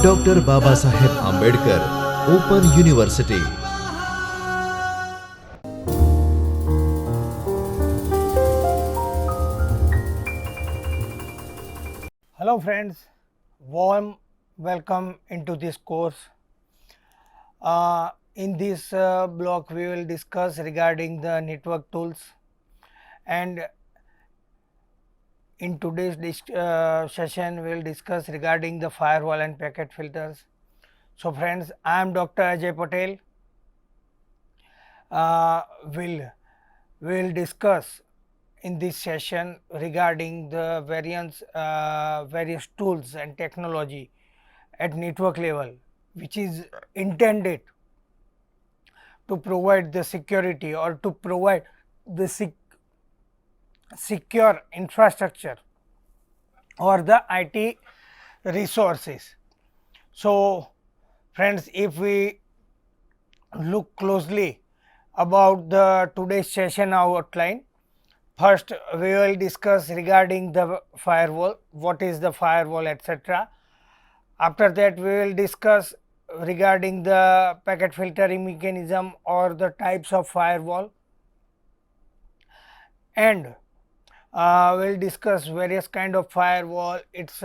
Doctor Baba Saheb Ambedkar open university. Hello friends, warm welcome into this course. In this block we will discuss regarding the network tools, and in today's session we will discuss regarding the firewall and packet filters. So friends, I am Dr. Ajay Patel. We will discuss in this session regarding the various tools and technology at network level, which is intended to provide the security or to provide the secure infrastructure or the IT resources. So friends, if we look closely about the today's session outline, first we will discuss regarding the firewall, what is the firewall, etc. After that we will discuss regarding the packet filtering mechanism or the types of firewall, and we will discuss various kind of firewall, its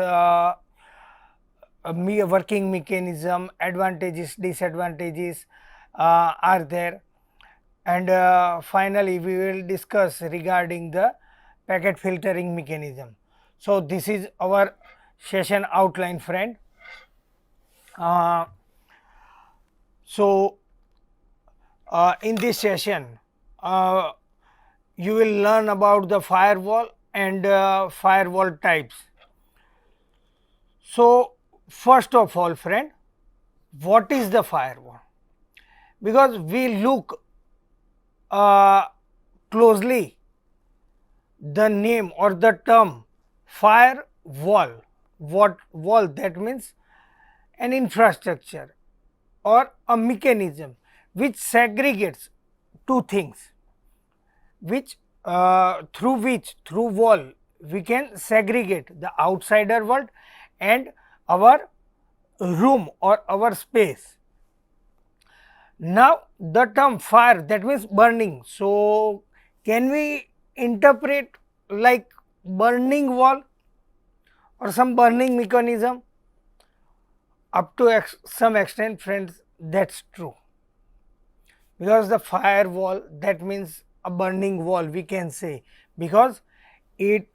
working mechanism, advantages, disadvantages are there, and finally we will discuss regarding the packet filtering mechanism. So this is our session outline, friend. In this session you will learn about the firewall and firewall types. So first of all, friend, what is the firewall? Because we look closely the name or the term firewall. What wall? That means an infrastructure or a mechanism which segregates two things, which through wall we can segregate the outsider world and our room or our space. Now the term fire, that means burning. So can we interpret like burning wall or some burning mechanism? Up to some extent, friends, that's true, because the firewall, that means a burning wall, we can say, because it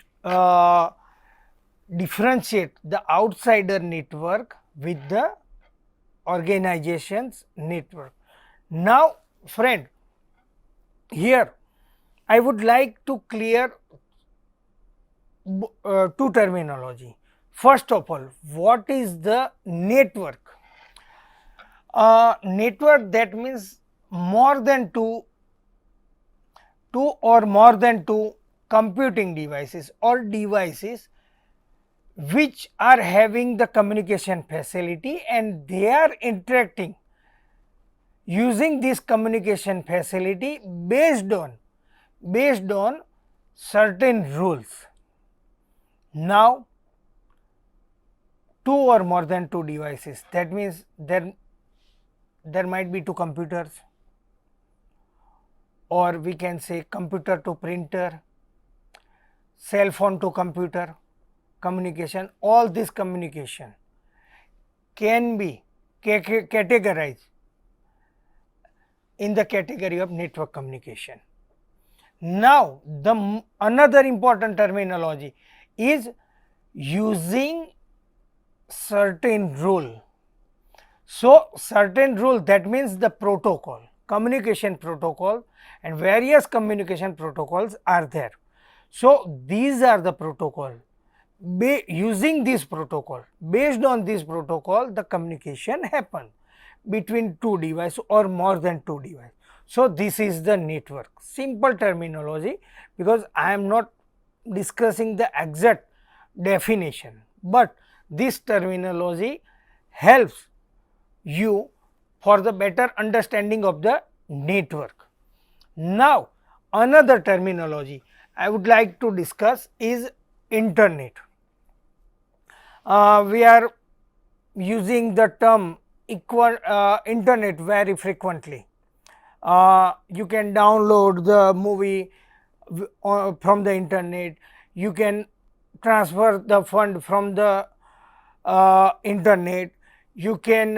differentiate the outsider network with the organization's network. Now friend, here I would like to clear two terminology. First of all, what is the network? Network, that means more than two or more than two computing devices or devices which are having the communication facility and they are interacting using this communication facility based on certain rules. Now two or more than two devices, that means there might be two computers, or we can say computer to printer, cell phone to computer communication. All this communication can be categorized in the category of network communication. Now the another important terminology is using certain rule. So certain rule, that means the protocol, communication protocol, and various communication protocols are there. So these are the protocol. Using this protocol, based on this protocol, the communication happen between two devices or more than two devices. So this is the network, simple terminology, because I am not discussing the exact definition, but this terminology helps you for the better understanding of the network. Now another terminology I would like to discuss is internet. we are using the term internet very frequently. You can download the movie from the internet, you can transfer the fund from the internet, you can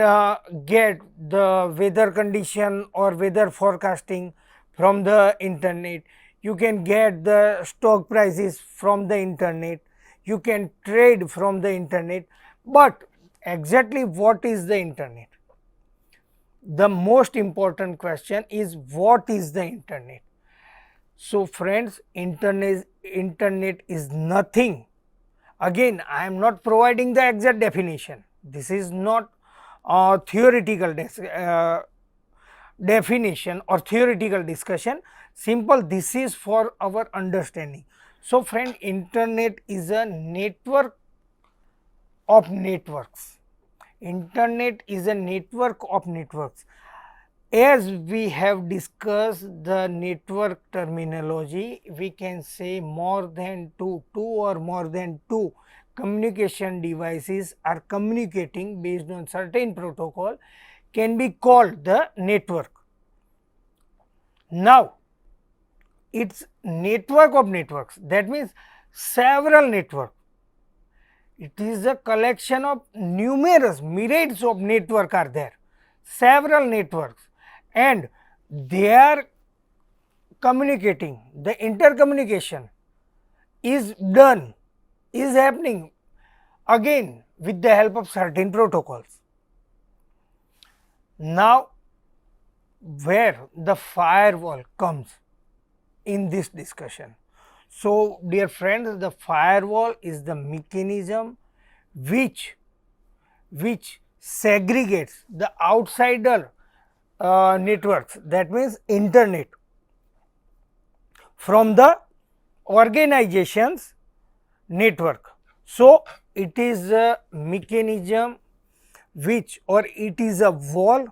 get the weather condition or weather forecasting from the internet, you can get the stock prices from the internet, you can trade from the internet. But exactly what is the internet? The most important question is, what is the internet? So friends, internet is nothing. Again, I am not providing the exact definition. This is not a theoretical definition or theoretical discussion. Simple, this is for our understanding. So friend, internet is a network of networks. Internet is a network of networks. As we have discussed the network terminology, we can say more than two or more than two communication devices are communicating based on certain protocol can be called the network. Now, it's network of networks, that means several networks. It is a collection of numerous myriads of network are there, several networks, and they are communicating. The intercommunication is done, is happening again with the help of certain protocols. Now, where the firewall comes in this discussion? So, dear friends, the firewall is the mechanism which segregates the outsider networks, that means internet, from the organization's network. So, it is a mechanism which, or it is a wall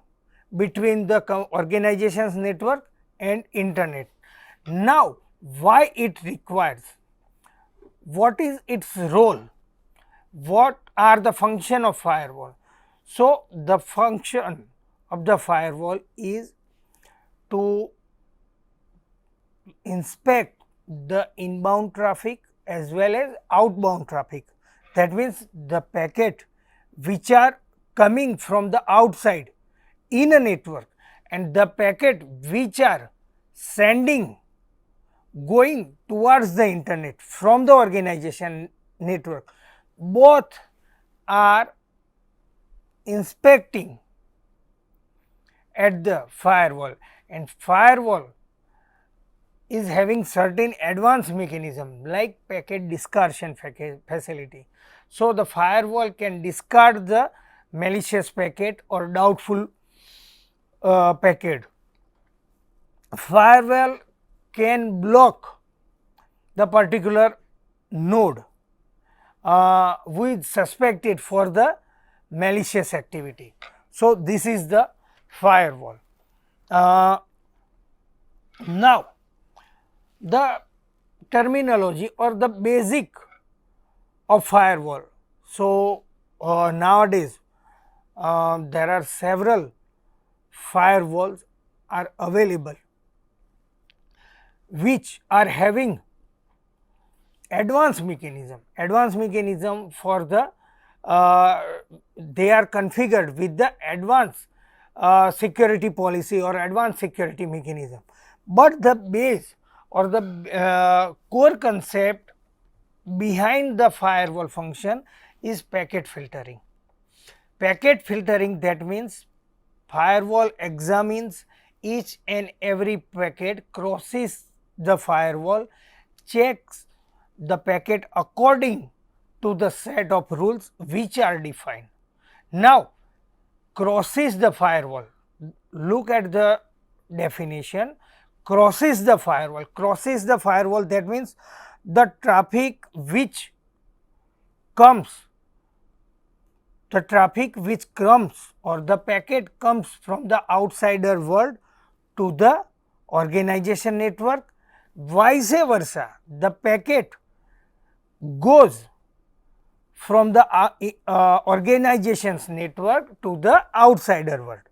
between the organization's network and internet. Now, why it requires? What is its role? What are the function of firewall? So, the function of the firewall is to inspect the inbound traffic as well as outbound traffic. That means, the packet which are coming from the outside in a network and the packet which are going towards the internet from the organization network, both are inspecting at the firewall, and firewall is having certain advanced mechanism like packet discardation facility. So, the firewall can discard the malicious packet or doubtful packet. Firewall can block the particular node who is suspected for the malicious activity. So, this is the firewall. Now, the terminology or the basic of firewall. So, nowadays there are several firewalls are available which are having advanced mechanism for the they are configured with the advanced security policy or advanced security mechanism, but the base or the core concept behind the firewall function is packet filtering. Packet filtering, that means firewall examines each and every packet, crosses the firewall, checks the packet according to the set of rules which are defined. Now, crosses the firewall, look at the definition. Crosses the firewall, that means the traffic which comes, or the packet comes from the outsider world to the organization network, vice versa, the packet goes from the organization's network to the outsider world.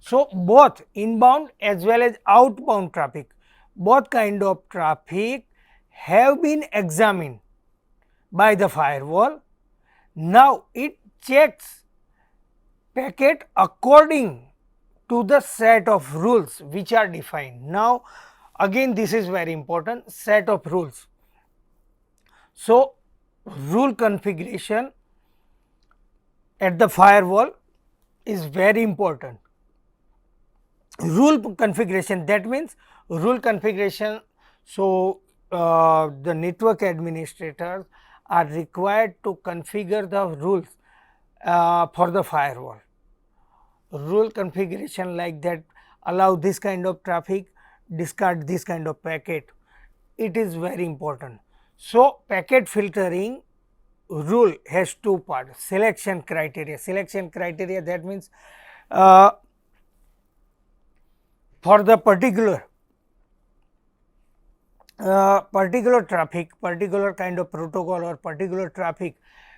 So, both inbound as well as outbound traffic, both kind of traffic have been examined by the firewall. Now, it checks packet according to the set of rules which are defined. Now, again this is very important, set of rules. So, rule configuration at the firewall is very important. Rule configuration, that means rule configuration. So, the network administrators are required to configure the rules for the firewall. Rule configuration like that, allow this kind of traffic, discard this kind of packet, it is very important. So, packet filtering rule has two parts: selection criteria. Selection criteria, that means for the particular traffic, particular kind of protocol or particular traffic,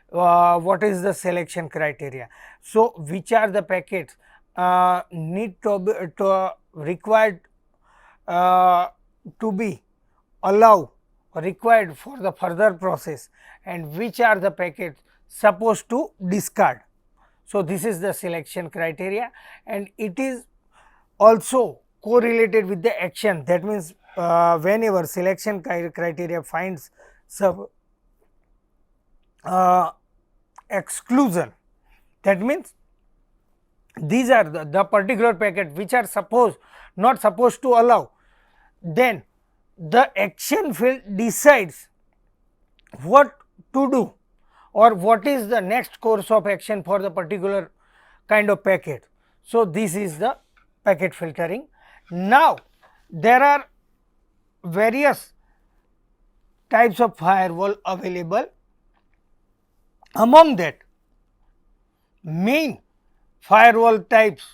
what is the selection criteria. So, which are the packets need to be required to be allowed or required for the further process, and which are the packets supposed to discard. So, this is the selection criteria, and it is also correlated with the action. That means, whenever selection criteria finds some exclusion, that means these are the particular packet which are not supposed to allow, then the action field decides what to do or what is the next course of action for the particular kind of packet. So, this is the packet filtering. Now, there are various types of firewall available. Among that, main firewall types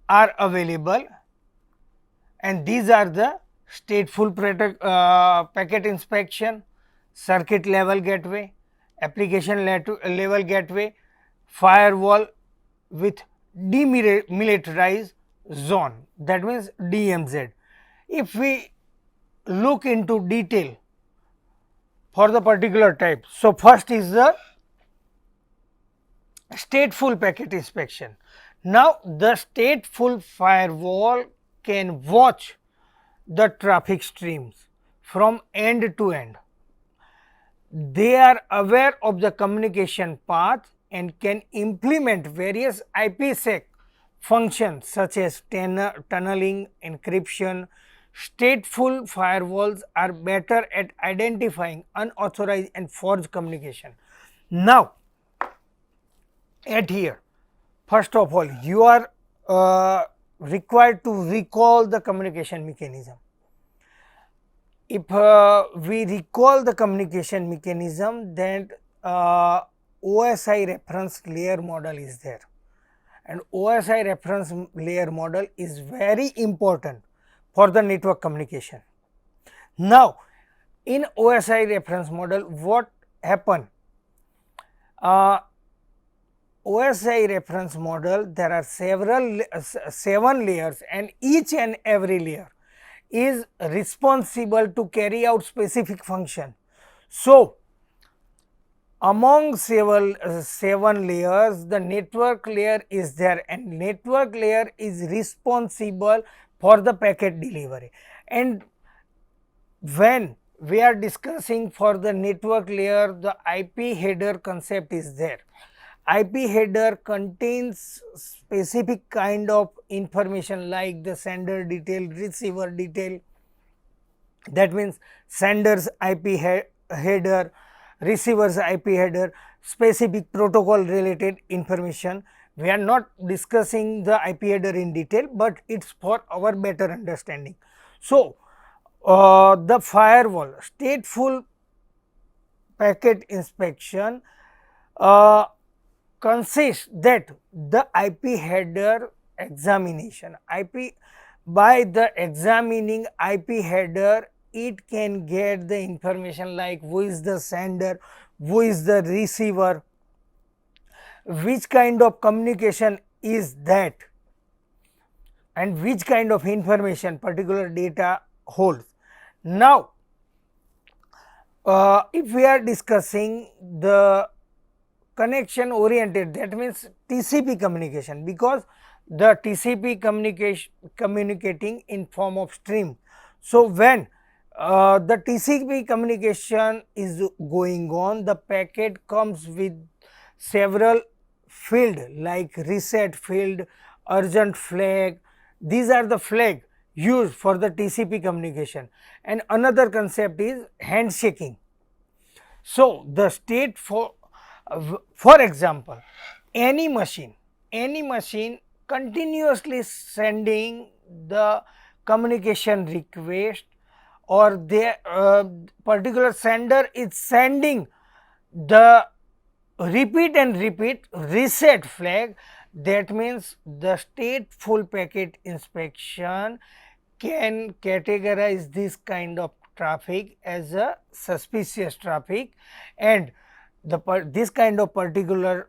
are available, and these are the stateful packet inspection, circuit level gateway, application level gateway, firewall with demilitarized zone, that means DMZ. If we look into detail for the particular type, so first is the stateful packet inspection. Now, the stateful firewall can watch the traffic streams from end to end. They are aware of the communication path and can implement various IPsec functions such as tunneling, encryption. Stateful firewalls are better at identifying unauthorized and forged communication. Now, at here, first of all, you are required to recall the communication mechanism. If we recall the communication mechanism, then OSI reference layer model is there, and OSI reference layer model is very important for the network communication. Now, in OSI reference model, what happen? OSI reference model, there are 7 layers, and each and every layer is responsible to carry out specific function. So, among 7 layers, the network layer is there, and network layer is responsible for the packet delivery. And when we are discussing for the network layer, the IP header concept is there. IP header contains specific kind of information like the sender detail, receiver detail, that means sender's IP header, receiver's IP header, specific protocol related information. We are not discussing the IP header in detail, but it is for our better understanding. So, the firewall stateful packet inspection consists that the IP header examination, by the examining IP header, it can get the information like who is the sender, who is the receiver, which kind of communication is that, and which kind of information particular data holds. Now, if we are discussing the connection oriented, that means TCP communication, because the TCP communicating in form of stream. So, when the TCP communication is going on, the packet comes with several field like reset field, urgent flag. These are the flag used for the TCP communication, and another concept is handshaking. So, the state for example, any machine continuously sending the communication request, or the particular sender is sending the repeat and repeat reset flag, that means the stateful packet inspection can categorize this kind of traffic as a suspicious traffic, and this kind of particular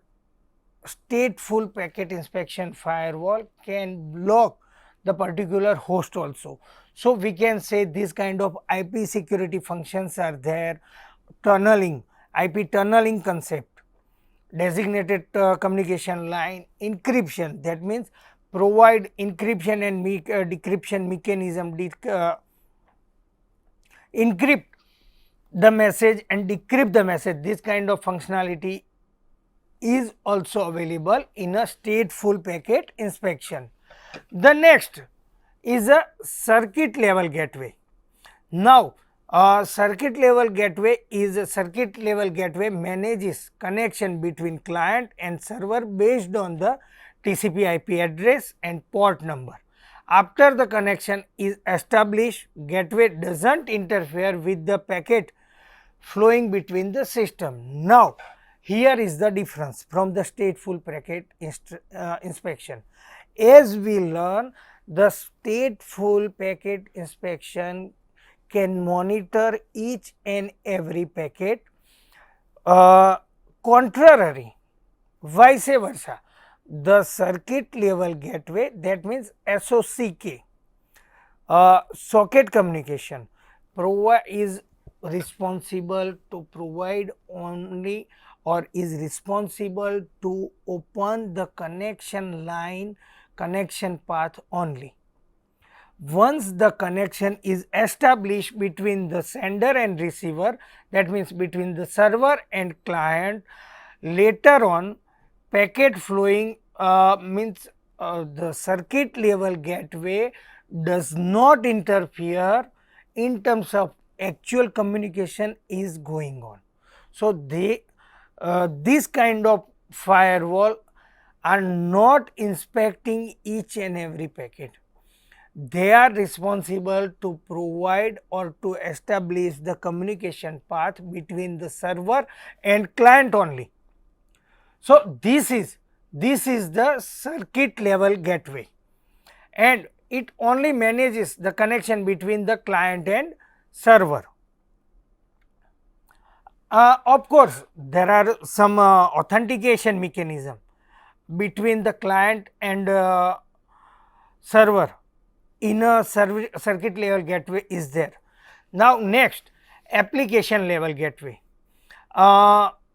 stateful packet inspection firewall can block the particular host also. So, we can say this kind of IP security functions are there. Tunneling, IP tunneling concept, designated communication line, encryption, that means provide encryption and decryption mechanism, encrypt the message and decrypt the message. This kind of functionality is also available in a stateful packet inspection. The next is a circuit level gateway. Now, circuit level gateway manages connection between client and server based on the TCP IP address and port number. After the connection is established, gateway does not interfere with the packet flowing between the system. Now, here is the difference from the stateful packet inspection. As we learn, the stateful packet inspection can monitor each and every packet. Contrary, vice versa, the circuit level gateway, that means SOCK, socket communication, is responsible to provide only, or is responsible to open the connection line, connection path only. Once the connection is established between the sender and receiver, that means between the server and client, later on packet flowing means the circuit level gateway does not interfere in terms of actual communication is going on. So, this kind of firewall are not inspecting each and every packet. They are responsible to provide or to establish the communication path between the server and client only. So, this is the circuit level gateway, and it only manages the connection between the client and server. Of course, there are some authentication mechanism between the client and server in a circuit level gateway is there. Now, next, application level gateway.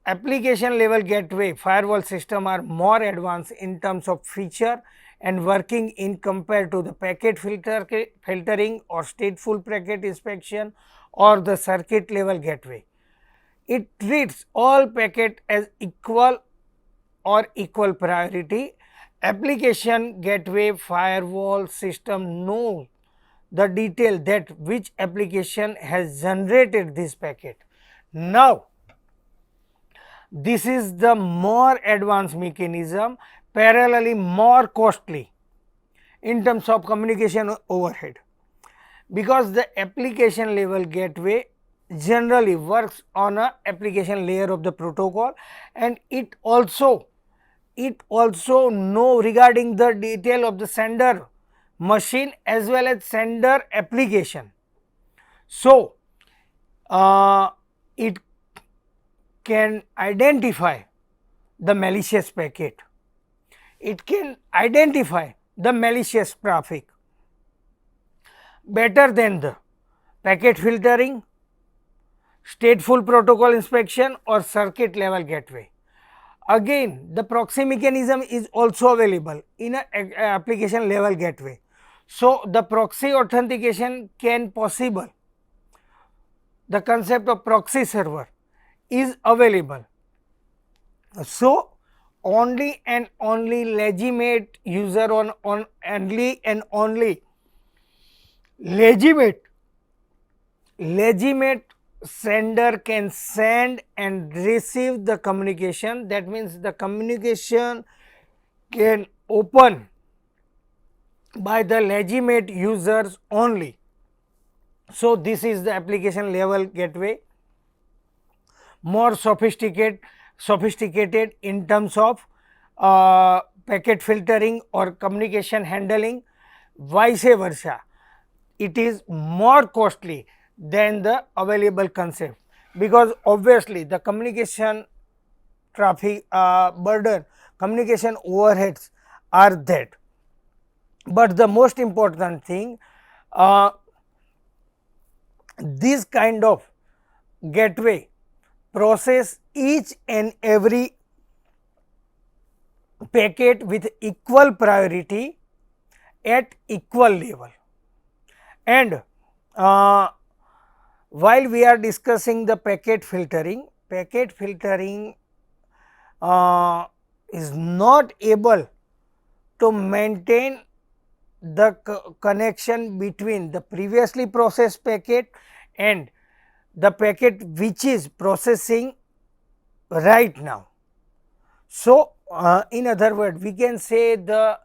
Application level gateway firewall system are more advanced in terms of feature and working in compared to the packet filtering or stateful packet inspection or the circuit level gateway. It treats all packet as equal or equal priority. Application gateway firewall system knows the detail that which application has generated this packet. Now, this is the more advanced mechanism, parallelly more costly in terms of communication overhead, because the application level gateway generally works on a application layer of the protocol, and it also know regarding the detail of the sender machine as well as sender application. So, it can identify the malicious packet, it can identify the malicious traffic better than the packet filtering, stateful protocol inspection or circuit level gateway. Again, the proxy mechanism is also available in a application level gateway. So, the proxy authentication can possible, the concept of proxy server is available. So, only and only legitimate user on only and only legitimate sender can send and receive the communication. That means, the communication can open by the legitimate users only. So, this is the application level gateway, more sophisticated in terms of packet filtering or communication handling, vice versa. It is more costly than the available concept, because obviously the communication traffic burden, communication overheads are that. But the most important thing, this kind of gateway process each and every packet with equal priority at equal level. And while we are discussing the packet filtering is not able to maintain the connection between the previously processed packet and the packet which is processing right now. So, in other words, we can say the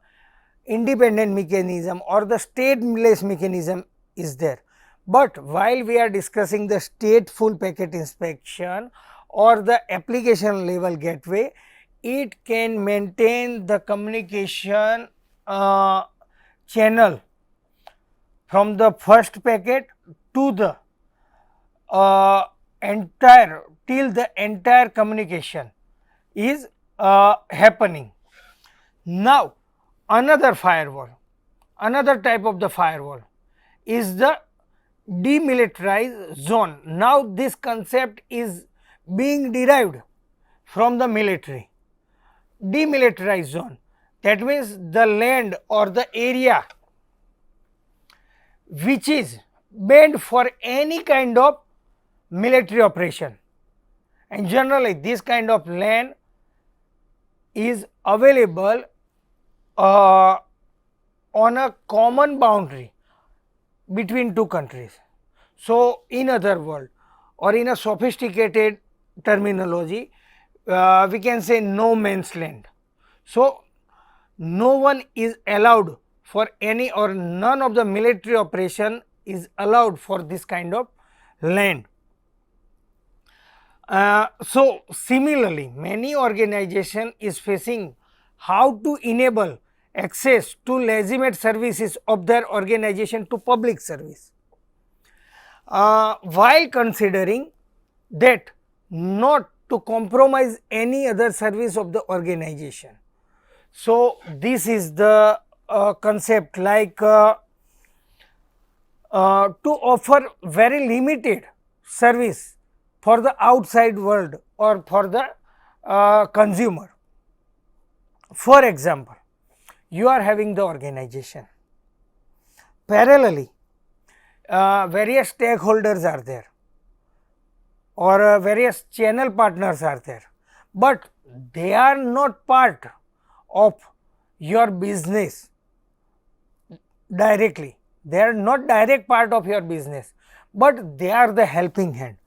independent mechanism or the stateless mechanism is there. But while we are discussing the stateful packet inspection or the application level gateway, it can maintain the communication channel from the first packet to the entire till the entire communication is happening. Now, another firewall, another type of the firewall is the demilitarized zone. Now, this concept is being derived from the military. Demilitarized zone, that means the land or the area which is banned for any kind of military operation, and generally this kind of land is available on a common boundary between two countries. So, in other words, or in a sophisticated terminology, we can say no man's land. So, no one is allowed for any or none of the military operation is allowed for this kind of land. So, similarly, many organization is facing how to enable access to legitimate services of their organization to public service, while considering that not to compromise any other service of the organization. So, this is the concept like to offer very limited service for the outside world or for the consumer. For example, you are having the organization, parallelly various stakeholders are there or various channel partners are there, but they are not part of your business directly, they are not direct part of your business, but they are the helping hand,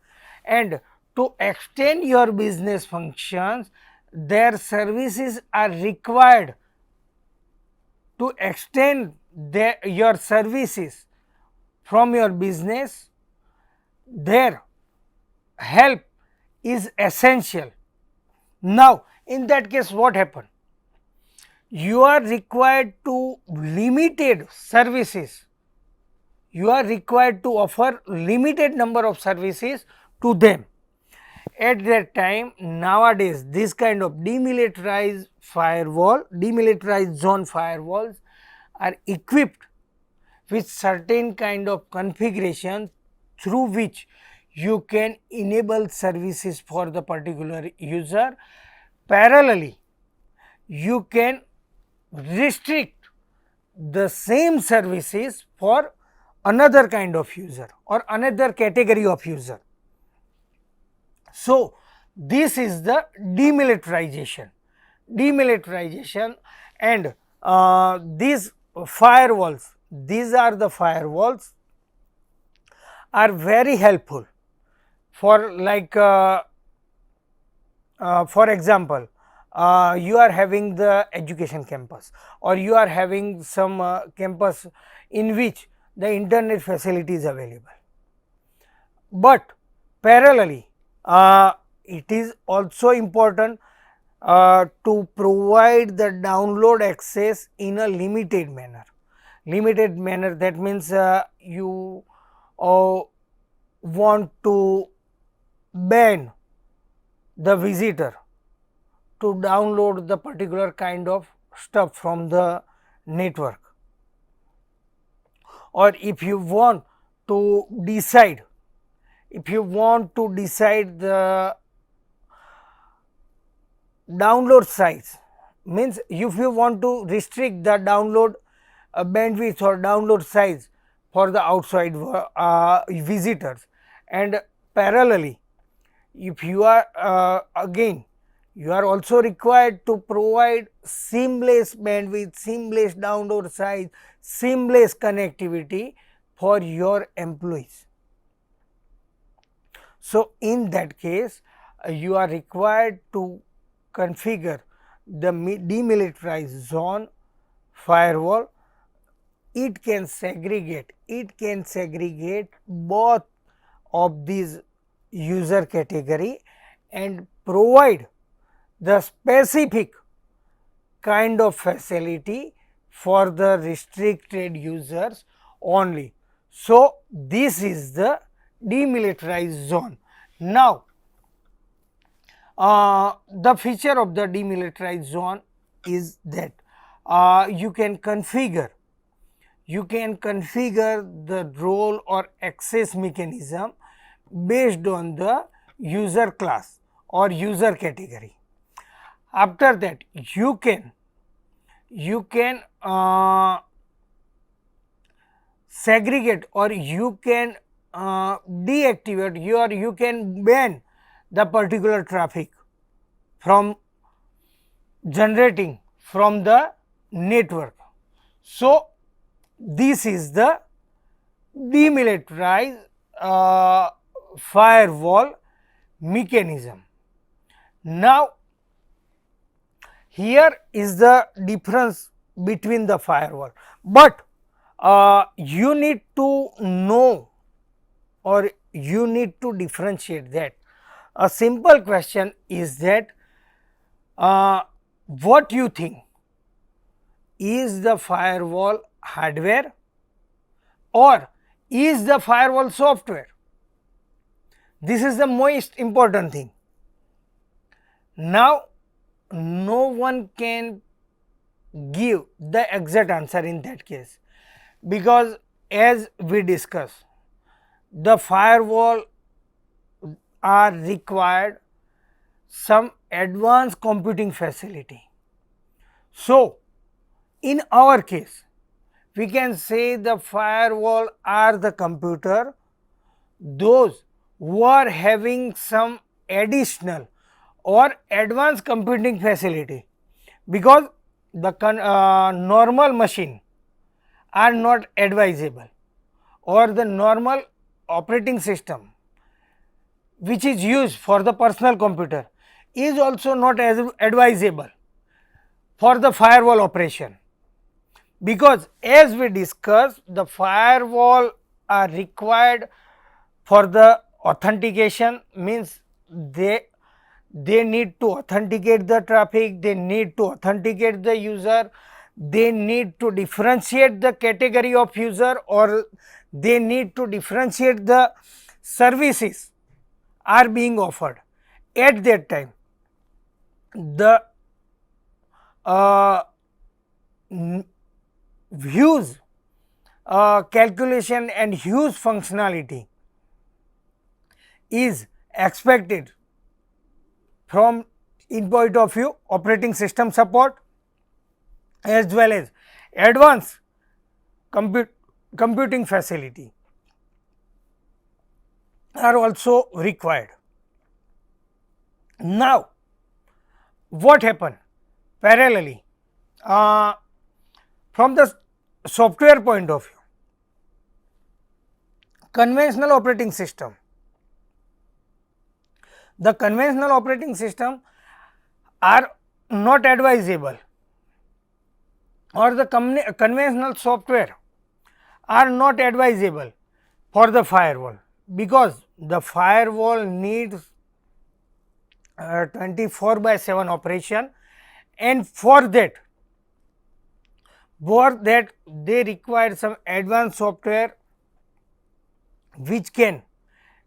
and to extend your business functions their services are required. To extend your services from your business, their help is essential. Now, in that case what happened? You are required to limited services, you are required to offer limited number of services to them, At that time, nowadays this kind of demilitarized firewall, demilitarized zone firewalls are equipped with certain kind of configuration through which you can enable services for the particular user. Parallelly, you can restrict the same services for another kind of user or another category of user. So, this is the demilitarization, and these firewalls, these are the firewalls are very helpful for like for example, you are having the education campus or you are having some campus in which the internet facility is available, but parallelly it is also important to provide the download access in a limited manner. Limited manner, that means you want to ban the visitor to download the particular kind of stuff from the network, or if you want to decide, the download size, means if you want to restrict the download bandwidth or download size for the outside visitors, and parallelly if you are again you are also required to provide seamless bandwidth, seamless download size, seamless connectivity for your employees. So, in that case you are required to configure the demilitarized zone firewall. It can segregate both of these user category and provide the specific kind of facility for the restricted users only. So, this is the demilitarized zone. Now, the feature of the demilitarized zone is that you can configure the role or access mechanism based on the user class or user category. After that, you can segregate or you can deactivate or you can ban the particular traffic from generating from the network. So, this is the demilitarized firewall mechanism. Now, here is the difference between the firewall, but you need to know or you need to differentiate that. A simple question is that what you think, is the firewall hardware or is the firewall software? This is the most important thing. Now, no one can give the exact answer in that case, because as we discussed, the firewall are required some advanced computing facility. So, in our case we can say the firewall are the computer those who are having some additional or advanced computing facility, because the normal machine are not advisable, or the normal operating system which is used for the personal computer is also not as advisable for the firewall operation, because as we discussed, the firewall are required for the authentication, means they need to authenticate the traffic, they need to authenticate the user, they need to differentiate the category of user, or they need to differentiate the services are being offered, at that time the huge calculation and huge functionality is expected from in point of view operating system support as well as advanced computing facility are also required. Now, what happened parallelly from the software point of view, conventional operating system, the conventional operating system are not advisable, or the conventional software are not advisable for the firewall, because the firewall needs 24/7 operation, and for that they require some advanced software which can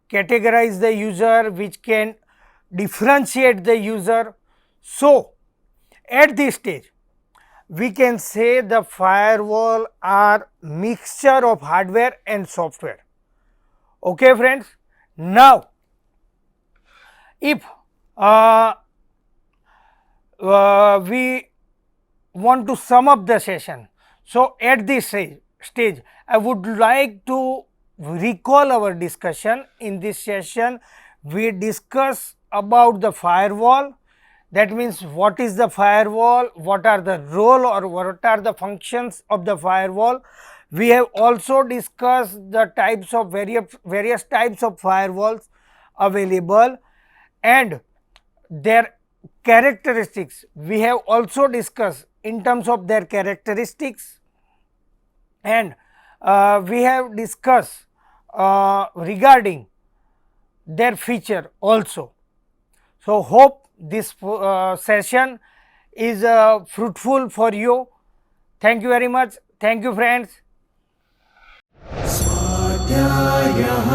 categorize the user, which can differentiate the user. So, at this stage we can say the firewall are mixture of hardware and software. Okay friends, now if we want to sum up the session, so at this stage I would like to recall our discussion. In this session we discuss about the firewall, that means what is the firewall, what are the role or what are the functions of the firewall. We have also discussed the types of various types of firewalls available and their characteristics. We have also discussed in terms of their characteristics, and we have discussed regarding their feature also. So, hope this session is fruitful for you. Thank you very much. Thank you friends. स्वाध्यायः